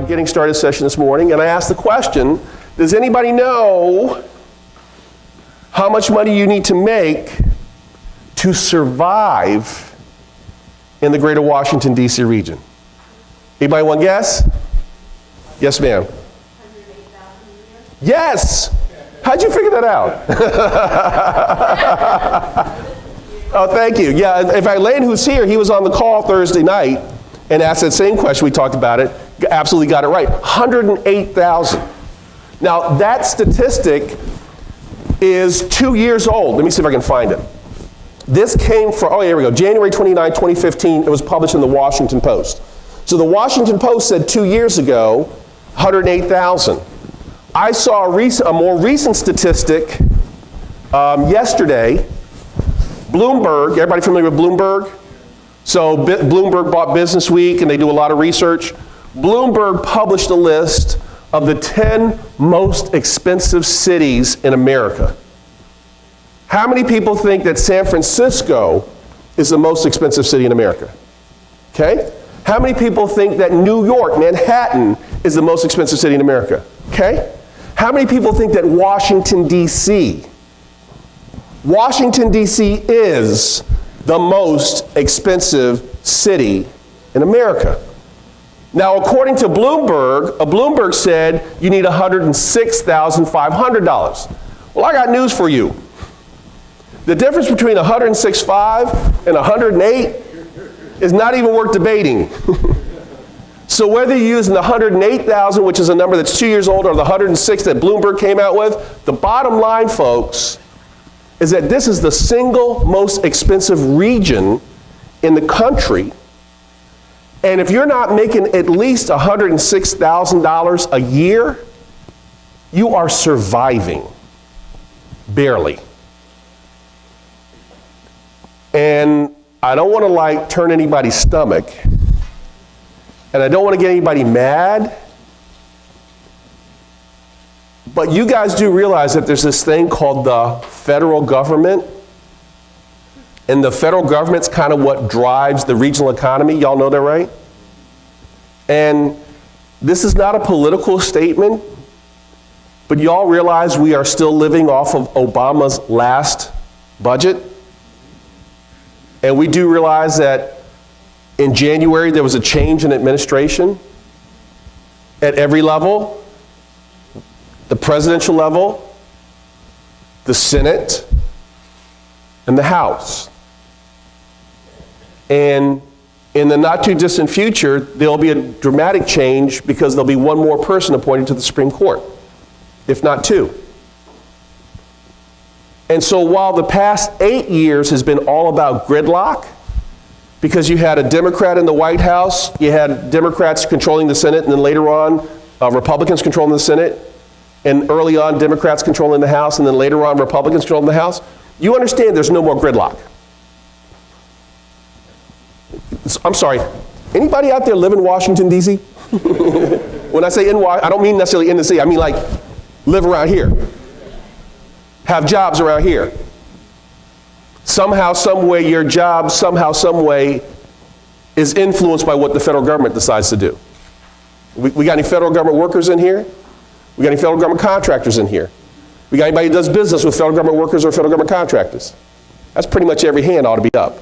Getting started session this morning, and I asked the question, does anybody know how much money you need to make to survive in the greater Washington, D.C. region? Anybody want to guess? Yes, ma'am. Yes! How'd you figure that out? Oh, thank you. Yeah, in fact, Lane, who's here, he was on the call Thursday night and asked that same question. We talked about it. Absolutely got it right. 108,000. Now, that statistic is 2 years old. Let me see if I can find it. This came from, oh, here we go, January 29, 2015. It was published in the Washington Post. So the Washington Post said 2 years ago, 108,000. I saw a more recent statistic yesterday. Bloomberg, everybody familiar with Bloomberg? So Bloomberg bought Business Week, and they do a lot of research. Bloomberg published a list of the 10 most expensive cities in America. How many people think that San Francisco is the most expensive city in America? Okay? How many people think that New York, Manhattan, is the most expensive city in America? Okay? How many people think that Washington, D.C. is the most expensive city in America? Now, according to Bloomberg said you need $106,500. Well, I got news for you. The difference between 106.5 and 108 is not even worth debating. So whether you're using the 108,000, which is a number that's 2 years old, or the 106 that Bloomberg came out with, the bottom line, folks, is that this is the single most expensive region in the country. And if you're not making at least $106,000 a year, you are surviving, barely. And I don't want to turn anybody's stomach, and I don't want to get anybody mad, but you guys do realize that there's this thing called the federal government. And the federal government's kind of what drives the regional economy. Y'all know that, right? And this is not a political statement, but y'all realize we are still living off of Obama's last budget. And we do realize that in January there was a change in administration at every level, the presidential level, the Senate, and the House. And in the not too distant future, there'll be a dramatic change because there'll be one more person appointed to the Supreme Court, if not two. And so while the past 8 years has been all about gridlock, because you had a Democrat in the White House, you had Democrats controlling the Senate, and then later on, Republicans controlling the Senate, and early on, Democrats controlling the House, and then later on, Republicans controlling the House, you understand there's no more gridlock. I'm sorry, anybody out there live in Washington, D.C.? When I say I don't mean necessarily in the city, I mean live around here. Have jobs around here. Somehow, some way, your job, somehow, some way, is influenced by what the federal government decides to do. We got any federal government workers in here? We got any federal government contractors in here? We got anybody who does business with federal government workers or federal government contractors? That's pretty much every hand ought to be up.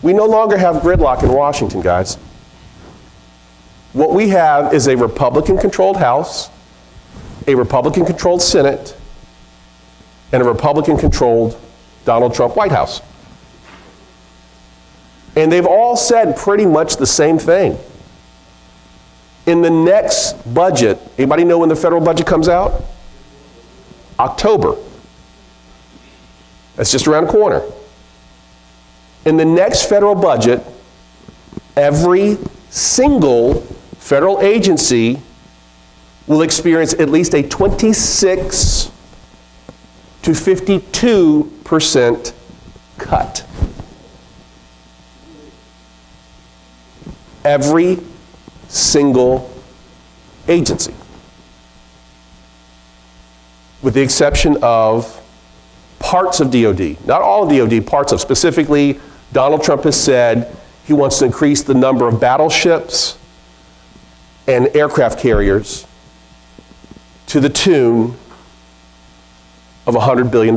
We no longer have gridlock in Washington, guys. What we have is a Republican-controlled House, a Republican-controlled Senate, and a Republican-controlled Donald Trump White House. And they've all said pretty much the same thing. In the next budget, anybody know when the federal budget comes out? October. That's just around the corner. In the next federal budget, every single federal agency will experience at least a 26 to 52% cut. Every single agency. With the exception of parts of DOD, not all of DOD, parts of. Specifically, Donald Trump has said he wants to increase the number of battleships and aircraft carriers to the tune of $100 billion.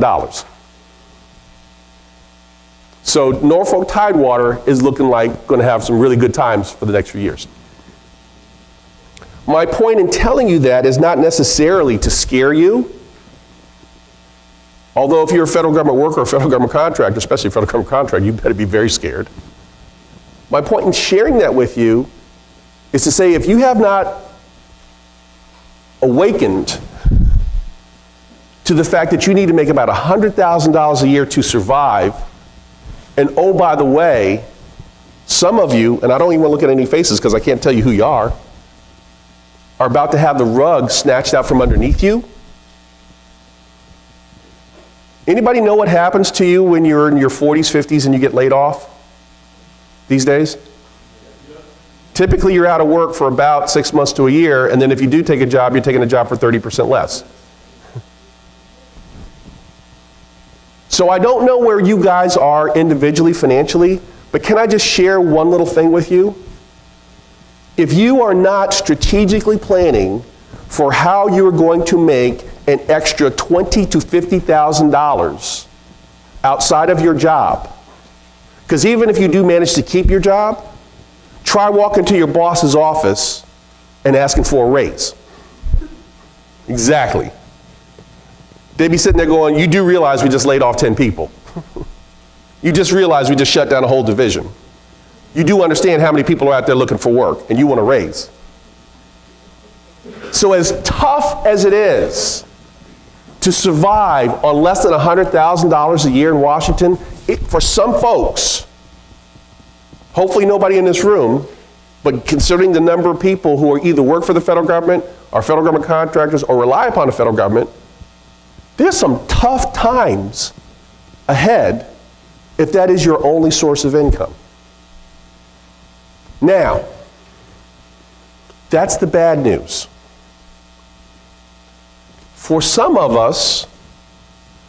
So Norfolk Tidewater is looking like going to have some really good times for the next few years. My point in telling you that is not necessarily to scare you. Although if you're a federal government worker or a federal government contractor, especially a federal government contractor, you better be very scared. My point in sharing that with you is to say if you have not awakened to the fact that you need to make about $100,000 a year to survive, and oh, by the way, some of you, and I don't even want to look at any faces because I can't tell you who you are about to have the rug snatched out from underneath you. Anybody know what happens to you when you're in your 40s, 50s, and you get laid off these days? Typically, you're out of work for about 6 months to a year, and then if you do take a job, you're taking a job for 30% less. So I don't know where you guys are individually, financially, but can I just share one little thing with you? If you are not strategically planning for how you're going to make an extra $20,000 to $50,000 outside of your job, because even if you do manage to keep your job, try walking to your boss's office and asking for a raise. Exactly. They'd be sitting there going, you do realize we just laid off 10 people. You just realize we just shut down a whole division. You do understand how many people are out there looking for work, and you want a raise. So as tough as it is to survive on less than $100,000 a year in Washington, for some folks, hopefully nobody in this room, but considering the number of people who are either work for the federal government, are federal government contractors, or rely upon the federal government, there's some tough times ahead if that is your only source of income. Now, that's the bad news. For some of us,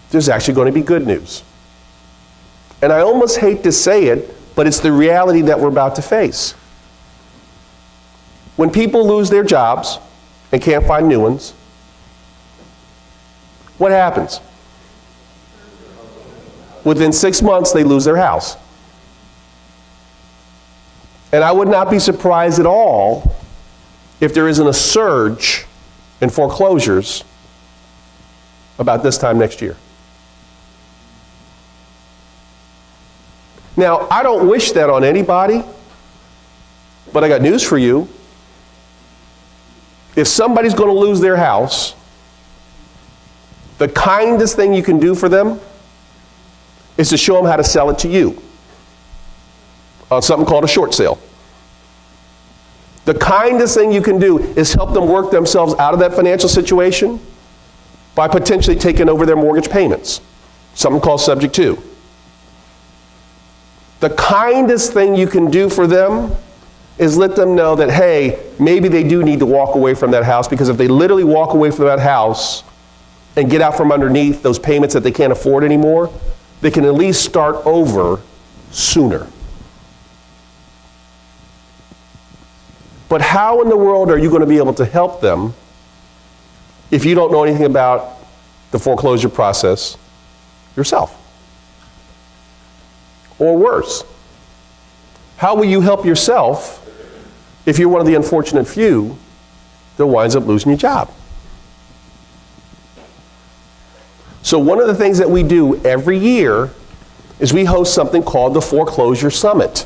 there's actually going to be good news. And I almost hate to say it, but it's the reality that we're about to face. When people lose their jobs and can't find new ones, what happens? Within 6 months, they lose their house. And I would not be surprised at all if there isn't a surge in foreclosures about this time next year. Now, I don't wish that on anybody, but I got news for you. If somebody's going to lose their house, the kindest thing you can do for them is to show them how to sell it to you on something called a short sale. The kindest thing you can do is help them work themselves out of that financial situation by potentially taking over their mortgage payments, something called subject to. The kindest thing you can do for them is let them know that, hey, maybe they do need to walk away from that house, because if they literally walk away from that house and get out from underneath those payments that they can't afford anymore, they can at least start over sooner. But how in the world are you going to be able to help them if you don't know anything about the foreclosure process yourself? Or worse, how will you help yourself if you're one of the unfortunate few that winds up losing your job? So one of the things that we do every year is we host something called the Foreclosure Summit.